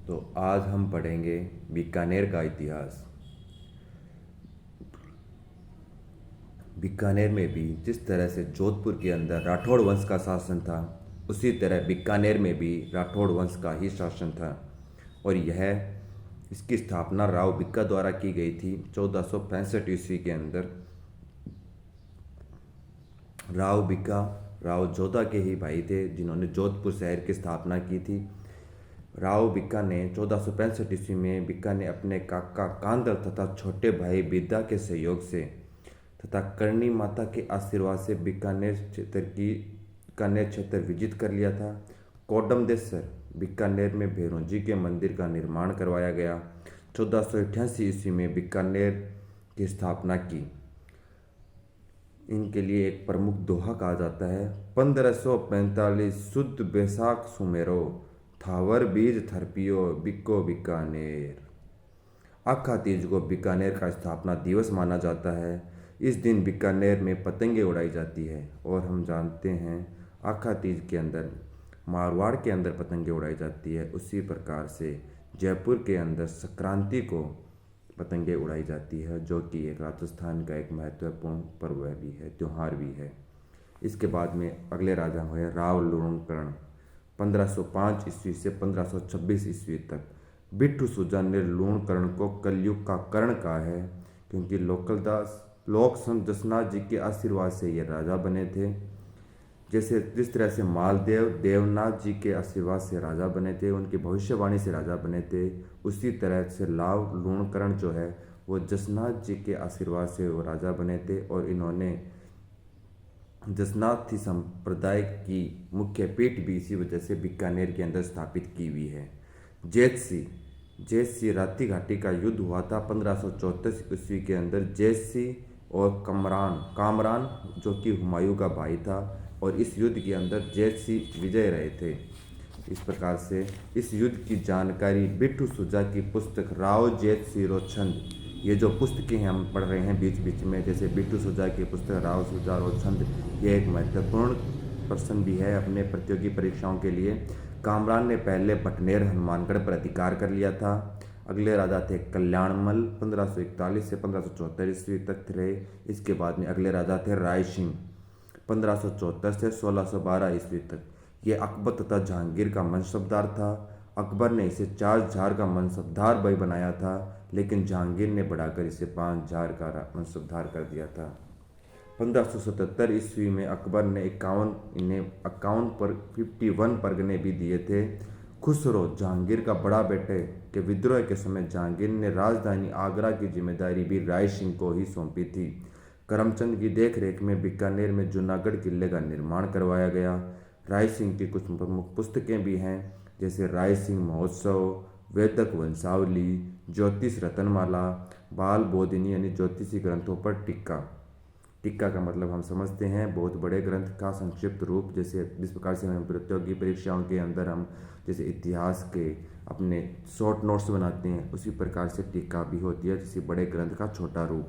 तो आज हम पढ़ेंगे बीकानेर का इतिहास। बीकानेर में भी जिस तरह से जोधपुर के अंदर राठौड़ वंश का शासन था, उसी तरह बीकानेर में भी राठौड़ वंश का ही शासन था। और इसकी स्थापना राव भिक्का द्वारा की गई थी 1465 ईस्वी के अंदर। राव भिक्का राव जोधा के ही भाई थे, जिन्होंने जोधपुर शहर की स्थापना की थी। राव भिक्का ने 1465 ईस्वी में भिक्का ने अपने काका कांदर तथा छोटे भाई बिद्दा के सहयोग से तथा करणी माता के आशीर्वाद से बीकानेर क्षेत्र विजित कर लिया था। कोडमदेसर बीकानेर में भैरों के मंदिर का निर्माण करवाया गया। 1488 ईस्वी में बीकानेर की स्थापना की। इनके लिए एक प्रमुख दोहा कहा जाता है। 1545 शुद्ध बैसाख सुमेरो, थावर बीज थरपियो बिको बीकानेर। आखा तीज को बीकानेर का स्थापना दिवस माना जाता है। इस दिन बीकानेर में पतंगे उड़ाई जाती है। और हम जानते हैं आखा तीज के अंदर मारवाड़ के अंदर पतंगे उड़ाई जाती है, उसी प्रकार से जयपुर के अंदर संक्रांति को पतंगे उड़ाई जाती है, जो कि एक राजस्थान का एक महत्वपूर्ण पर्व भी है, त्यौहार भी है। इसके बाद में अगले राजा हुए राव लूणकरण। 1505 ईस्वी से 1526 ईस्वी तक बिट्ठू सुजान ने लूणकरण को कलयुग का कर्ण कहा है, क्योंकि लोक संत जसनाथ जी के आशीर्वाद से ये राजा बने थे। जिस तरह से मालदेव देवनाथ जी के आशीर्वाद से राजा बने थे, उनकी भविष्यवाणी से राजा बने थे, उसी तरह से राव लूणकरण जो है वो जसनाथ जी के आशीर्वाद से वो राजा बने थे। और इन्होंने जसनाथी संप्रदाय की मुख्य पीठ भी इसी वजह से बीकानेर के अंदर स्थापित की हुई है। जैतसी राती घाटी का युद्ध हुआ था 1534 ईस्वी के अंदर। जैतसी और कामरान जो कि हुमायूं का भाई था, और इस युद्ध के अंदर जैतसी विजय रहे थे। इस प्रकार से इस युद्ध की जानकारी बिट्ठू सुजा की पुस्तक राव जैतसी रोछंद, ये जो पुस्तकें हम पढ़ रहे हैं बीच बीच में, जैसे बिट्ठू सुजा की पुस्तक राव सुजा रोछंद, ये एक महत्वपूर्ण प्रश्न भी है अपने प्रतियोगी परीक्षाओं के लिए। कामरान ने पहले बटनेर हनुमानगढ़ पर अधिकार कर लिया था। अगले राजा थे कल्याणमल, 1541 से 1574 ईस्वी तक रहे। इसके बाद में अगले राजा थे राय सिंह, 1574 से 1612 ईस्वी तक। ये अकबर तथा जहांगीर का मनसबदार था। अकबर ने इसे 4 जार का मनसबदार भाई बनाया था, लेकिन जहांगीर ने बढ़ाकर इसे 5 जार का मनसबदार कर दिया था। 1577 ईस्वी में अकबर ने 51 पर 51 परगने भी दिए थे। खुसरो जहांगीर का बड़ा बेटे के विद्रोह के समय जहांगीर ने राजधानी आगरा की जिम्मेदारी भी राय सिंह को ही सौंपी थी। करमचंद की देखरेख में बीकानेर में जूनागढ़ किले का निर्माण करवाया गया। राय सिंह की कुछ प्रमुख पुस्तकें भी हैं, जैसे राय सिंह महोत्सव, वेदक वंशावली, ज्योतिष रतनमाला, बाल बोधिनी यानी ज्योतिषी ग्रंथों पर टीका। टीका का मतलब हम समझते हैं बहुत बड़े ग्रंथ का संक्षिप्त रूप। जैसे जिस प्रकार से हम प्रतियोगी परीक्षाओं के अंदर हम जैसे इतिहास के अपने शॉर्ट नोट्स बनाते हैं, उसी प्रकार से टीका भी होती है, किसी बड़े ग्रंथ का छोटा रूप।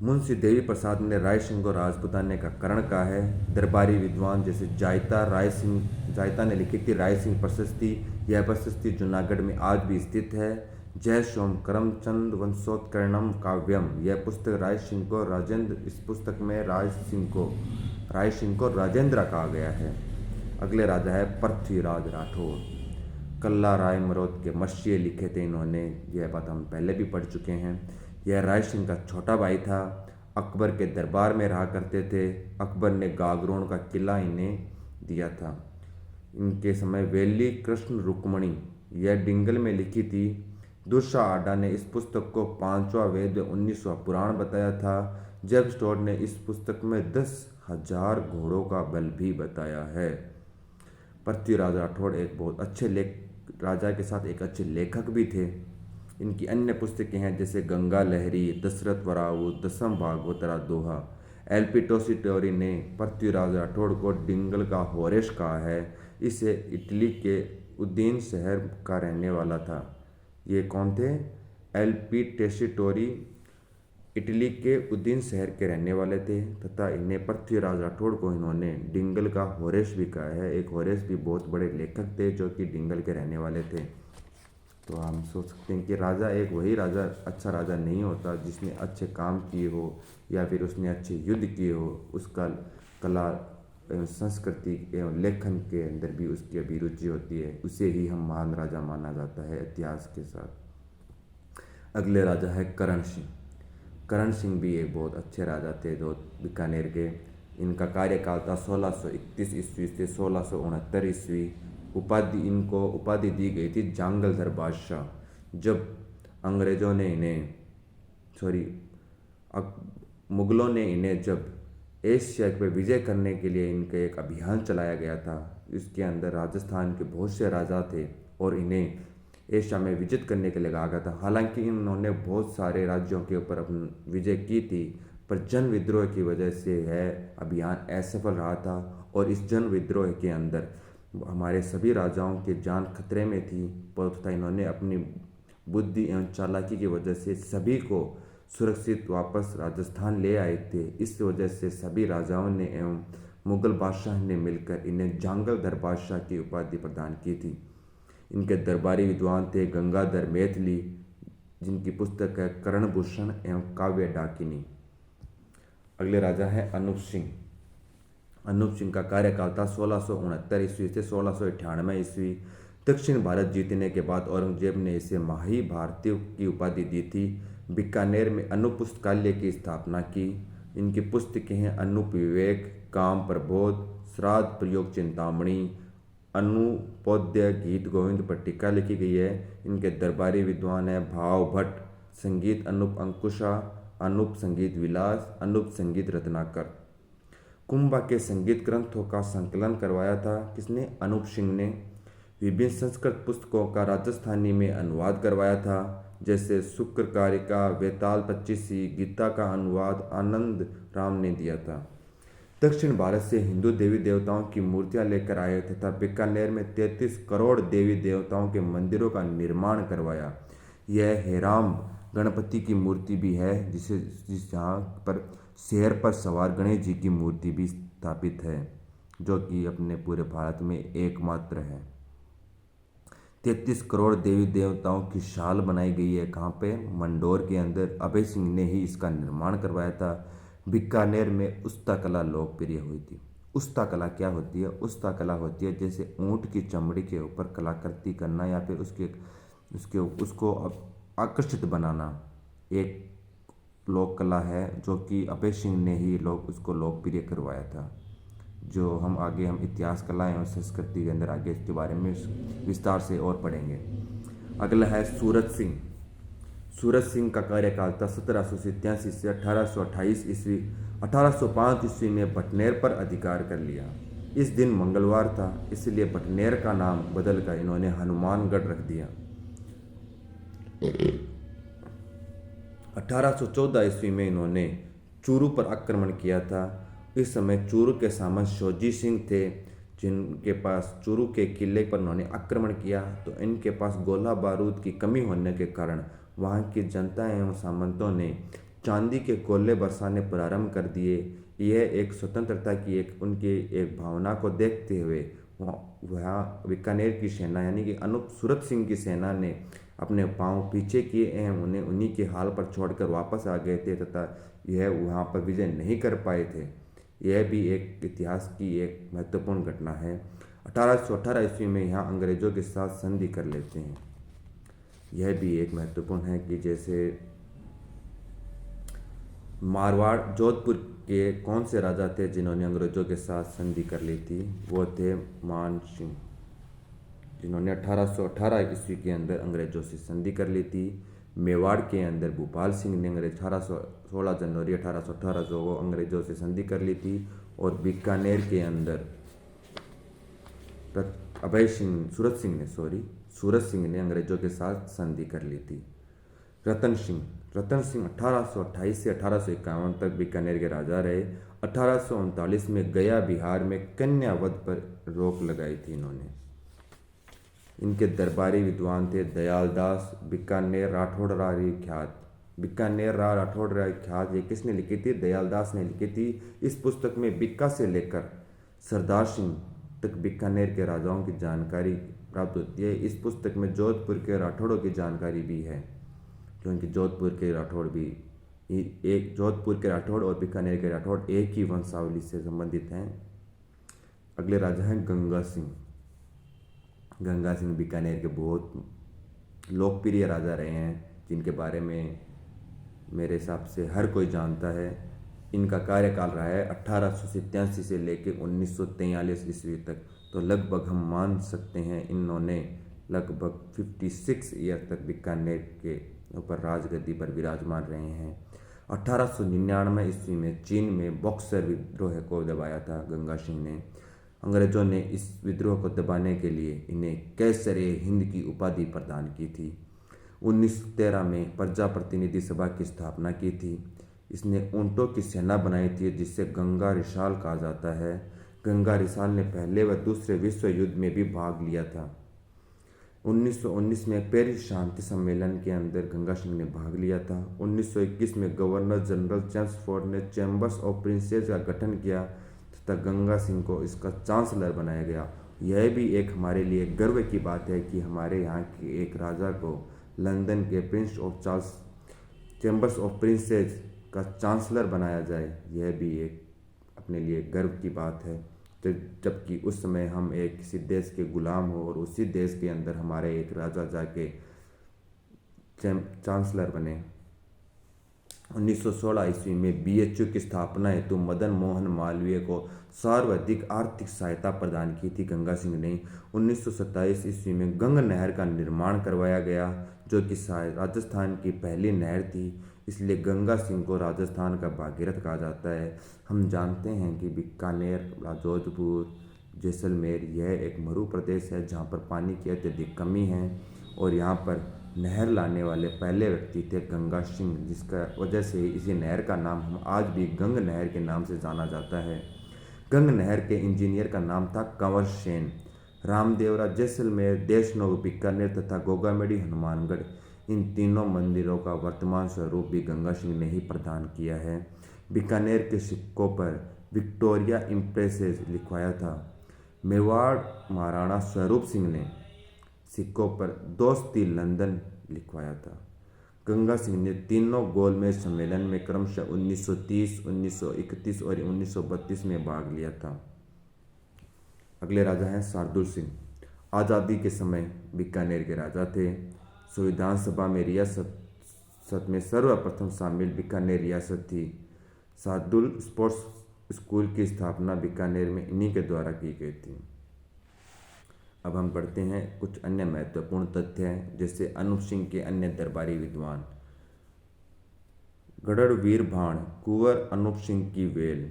मुंशी देवी प्रसाद ने राय सिंह को राजपुताने का करण कहा है। दरबारी विद्वान जैसे जायता ने लिखी थी राय सिंह प्रशस्ति। यह प्रशस्ति जूनागढ़ में आज भी स्थित है। जय सोम करमचंद वंशोत्कर्णम काव्यम, यह पुस्तक राय सिंह को राजेंद्र, इस पुस्तक में राय सिंह को राजेंद्र कहा गया है। अगले राजा है पृथ्वीराज राठौर। कल्ला राय मरोत के मशीये लिखे थे इन्होंने, यह बात हम पहले भी पढ़ चुके हैं। यह राय सिंह का छोटा भाई था। अकबर के दरबार में रहा करते थे। अकबर ने गागरोन का किला इन्हें दिया था। इनके समय वेली कृष्ण रुक्मणी यह डिंगल में लिखी थी। दुर्सा आडा ने इस पुस्तक को 5वां वेद 19वां पुराण बताया था। जेब स्टोर ने इस पुस्तक में 10,000 घोड़ों का बल भी बताया है। पृथ्वीराज राठौड़ एक बहुत अच्छे राजा के साथ एक अच्छे लेखक भी थे। इनकी अन्य पुस्तकें हैं, जैसे गंगा लहरी, दशरथ वराऊ, दसम भागवतरा दोहा। एलपी टोसिटोरी ने पृथ्वीराज राठौड़ को डिंगल का होरेश कहा है। इसे इटली के उदीन शहर का रहने वाला था। ये कौन थे? एलपी टेसिटोरी इटली के उदयन शहर के रहने वाले थे तथा इन्हें पृथ्वीराज राठौड़ को इन्होंने डिंगल का होरेस भी कहा है। एक होरेस भी बहुत बड़े लेखक थे जो कि डिंगल के रहने वाले थे। तो हम सोच सकते हैं कि राजा एक वही राजा अच्छा राजा नहीं होता जिसने अच्छे काम किए हो या फिर उसने अच्छे युद्ध किए हो, उसका कला एवं संस्कृति एवं लेखन के अंदर भी उसकी अभिरुचि होती है, उसे ही हम महान राजा माना जाता है इतिहास के साथ। अगले राजा है करण सिंह। करण सिंह भी एक बहुत अच्छे राजा थे जो बीकानेर के। इनका कार्यकाल था 1631 ईस्वी से 1669 ईस्वी। इनको उपाधि दी गई थी जांगलधर बादशाह। जब अंग्रेजों ने इन्हें मुगलों ने इन्हें जब एशिया पर विजय करने के लिए इनका एक अभियान चलाया गया था, इसके अंदर राजस्थान के बहुत से राजा थे और इन्हें एशिया में विजित करने के लिए कहा गया था। हालांकि इन्होंने बहुत सारे राज्यों के ऊपर अपनी विजय की थी, पर जन विद्रोह की वजह से यह अभियान असफल रहा था और इस जन विद्रोह के अंदर हमारे सभी राजाओं की जान खतरे में थी, तथा इन्होंने अपनी बुद्धि एवं चालाकी की वजह से सभी को सुरक्षित वापस राजस्थान ले आए थे। इस वजह से सभी राजाओं ने एवं मुगल बादशाह ने मिलकर इन्हें जांगलधर बादशाह की उपाधि प्रदान की थी। इनके दरबारी विद्वान थे गंगाधर मैथिली, जिनकी पुस्तक है करणभूषण एवं काव्य डाकिनी। अगले राजा है अनूप सिंह। अनूप सिंह का कार्यकाल था 1669 ईस्वी से 1698 ईस्वी। दक्षिण भारत जीतने के बाद औरंगजेब ने इसे माही भारतीय की उपाधि दी थी। बीकानेर में अनूप पुस्तकालय की स्थापना की। इनकी पुस्तकें हैं अनूप विवेक, काम प्रबोध, श्राद्ध प्रयोग चिंतामणि, अनुपोद्य गीत गोविंद पर टीका लिखी गई है। इनके दरबारी विद्वान है भाव भट्ट, संगीत अनूप अंकुशा, अनूप संगीत विलास, अनूप संगीत रत्नाकर। कुंभा के संगीत ग्रंथों का संकलन करवाया था किसने? अनूप सिंह ने। विभिन्न संस्कृत पुस्तकों का राजस्थानी में अनुवाद करवाया था, जैसे शुक्र कारिका, वेताल पच्चीसी, गीता का अनुवाद आनंद राम ने दिया था। दक्षिण भारत से हिंदू देवी देवताओं की मूर्तियां लेकर आए तथा बीकानेर में 33 करोड़ देवी देवताओं के मंदिरों का निर्माण करवाया। यह हेराम गणपति की मूर्ति भी है, जहाँ पर शेर पर सवार गणेश जी की मूर्ति भी स्थापित है, जो कि अपने पूरे भारत में एकमात्र है। 33 करोड़ देवी देवताओं की शाल बनाई गई है। कहाँ पे? मंडोर के अंदर। अभय सिंह ने ही इसका निर्माण करवाया था। बीकानेर में उस्ता कला लोकप्रिय हुई थी। उस्ता कला क्या होती है? उस्ता कला होती है जैसे ऊंट की चमड़ी के ऊपर कलाकृति करना या फिर उसको आकर्षित बनाना, एक लोक कला है जो कि अभय सिंह ने ही उसको लोकप्रिय करवाया था। जो हम इतिहास कला एवं संस्कृति के अंदर आगे इसके बारे में विस्तार से और पढ़ेंगे। अगला है सूरत सिंह। सूरत सिंह का कार्यकाल था 1787 से 1828 ईस्वी। 1805 ईस्वी में भटनेर पर अधिकार कर लिया। इस दिन मंगलवार था, इसलिए भटनेर का नाम बदलकर इन्होंने हनुमानगढ़ रख दिया। 1814 ईस्वी में इन्होंने चूरू पर आक्रमण किया था। इस समय चूरू के सामंत शोजी सिंह थे, जिनके पास चूरू के किले पर उन्होंने आक्रमण किया, तो इनके पास गोला बारूद की कमी होने के कारण वहाँ की जनता एवं सामंतों ने चांदी के गोले बरसाने प्रारंभ कर दिए। यह एक स्वतंत्रता की उनकी एक भावना को देखते हुए वहाँ बीकानेर की सेना यानी कि अनूप सूरत सिंह की सेना ने अपने पांव पीछे किए एवं उन्हें उन्हीं के हाल पर छोड़कर वापस आ गए थे तथा यह वहाँ पर विजय नहीं कर पाए थे। यह भी एक इतिहास की एक महत्वपूर्ण घटना है। 1818 ईस्वी में यहाँ अंग्रेजों के साथ संधि कर लेते हैं। यह भी एक महत्वपूर्ण है कि जैसे मारवाड़ जोधपुर के कौन से राजा थे जिन्होंने अंग्रेजों के साथ संधि कर ली थी? वो थे मान सिंह, जिन्होंने 1818 ईस्वी के अंदर अंग्रेजों से संधि कर ली थी। मेवाड़ के अंदर भूपाल सिंह ने 16 जनवरी 1818 को अंग्रेजों से संधि कर ली थी। और बीकानेर के अंदर सूरत सिंह ने अंग्रेजों के साथ संधि कर ली थी। रतन सिंह 1828 से 1851 तक बीकानेर के राजा रहे। 1839 में गया बिहार में कन्या वध पर रोक लगाई थी इन्होंने। इनके दरबारी विद्वान थे दयाल दास, बीकानेर राठौड़रारी ख्यात। बीकानेर राठौड़ ख्याल ये किसने लिखी थी? दयालदास ने लिखी थी। इस पुस्तक में बीका से लेकर सरदार सिंह तक बीकानेर के राजाओं की जानकारी प्राप्त होती है। इस पुस्तक में जोधपुर के राठौड़ों की जानकारी भी है, क्योंकि जोधपुर के राठौड़ भी जोधपुर के राठौड़ और बीकानेर के राठौड़ एक ही वंशावली से संबंधित हैं। अगले राजा हैं गंगा सिंह। गंगा सिंह बीकानेर के बहुत लोकप्रिय राजा रहे हैं, जिनके बारे में मेरे हिसाब से हर कोई जानता है। इनका कार्यकाल रहा है 1887 से लेकर 1943 ईस्वी तक। तो लगभग हम मान सकते हैं इन्होंने लगभग 56 ईयर तक बीकानेर के ऊपर राजगद्दी पर विराजमान रहे हैं। 1899 ईस्वी में चीन में बक्सर विद्रोह को दबाया था गंगा सिंह ने। अंग्रेजों ने इस विद्रोह को दबाने के लिए इन्हें कैसरे हिंद की उपाधि प्रदान की थी। 1913 में प्रजा प्रतिनिधि सभा की स्थापना की थी। इसने ऊंटों की सेना बनाई थी, जिसे गंगा रिसाल कहा जाता है। गंगा रिसाल ने पहले व दूसरे विश्व युद्ध में भी भाग लिया था। 1919 में पेरिस शांति सम्मेलन के अंदर गंगा सिंह ने भाग लिया था। 1921 में गवर्नर जनरल चेम्सफोर्ड ने चैम्बर्स ऑफ प्रिंसेस का गठन किया तथा गंगा सिंह को इसका चांसलर बनाया गया। यह भी एक हमारे लिए गर्व की बात है कि हमारे यहाँ के एक राजा को लंदन के Prince of Charles chambers of princess का चांसलर बनाया जाए। यह भी एक अपने लिए गर्व की बात है, जबकि उस समय हम एक किसी देश के गुलाम हो और उसी देश के अंदर हमारे एक राजा जाके चांसलर बने। 1916 ईस्वी में बीएचयू की स्थापना हेतु मदन मोहन मालवीय को सर्वाधिक आर्थिक सहायता प्रदान की थी गंगा सिंह ने। 1927 ईस्वी में गंग नहर का निर्माण करवाया गया, जो कि राजस्थान की पहली नहर थी। इसलिए गंगा सिंह को राजस्थान का भागीरथ कहा जाता है। हम जानते हैं कि बीकानेर, जोधपुर, जैसलमेर यह एक मरु प्रदेश है जहाँ पर पानी की अत्यधिक कमी है, और यहाँ पर नहर लाने वाले पहले व्यक्ति थे गंगा सिंह, जिसका वजह से इसी नहर का नाम हम आज भी गंग नहर के नाम से जाना जाता है। गंग नहर के इंजीनियर का नाम था कंवर सेन। रामदेवरा, जैसलमेर, देशनोक, बीकानेर तथा गोगामेडी, हनुमानगढ़, इन तीनों मंदिरों का वर्तमान स्वरूप भी गंगा सिंह ने ही प्रदान किया है। बीकानेर के सिक्कों पर विक्टोरिया इम्प्रेसेस लिखवाया था। मेवाड़ महाराणा स्वरूप सिंह ने सिक्कों पर दोस्ती लंदन लिखवाया था। गंगा सिंह ने तीनों गोलमेज सम्मेलन में क्रमशः 1930, 1931 और 1932 में भाग लिया था। अगले राजा हैं शार्दुल सिंह। आज़ादी के समय बीकानेर के राजा थे। संविधान सभा में रियासत में सर्वप्रथम शामिल बीकानेर रियासत थी। शार्दुल स्पोर्ट्स स्कूल की स्थापना बीकानेर में इन्हीं के द्वारा की गई थी। अब हम पढ़ते हैं कुछ अन्य महत्वपूर्ण तथ्य हैं, जैसे अनूप सिंह के अन्य दरबारी विद्वान। गढ़ वीर भाण, कुंवर अनूप सिंह की वेल,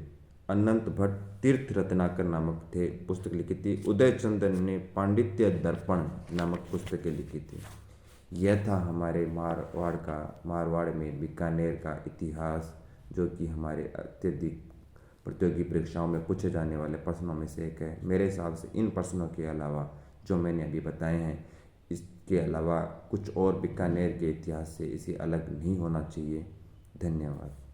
अनंत भट्ट तीर्थ रत्नाकर नामक थे पुस्तक लिखी थी। उदय चंद्र ने पांडित्य दर्पण नामक पुस्तकें लिखी थी। यह था हमारे मारवाड़ में बीकानेर का इतिहास, जो कि हमारे अत्यधिक प्रतियोगी परीक्षाओं में पूछे जाने वाले प्रश्नों में से एक है। मेरे हिसाब से इन प्रश्नों के अलावा जो मैंने अभी बताए हैं, इसके अलावा कुछ और बीकानेर के इतिहास से इसे अलग नहीं होना चाहिए। धन्यवाद।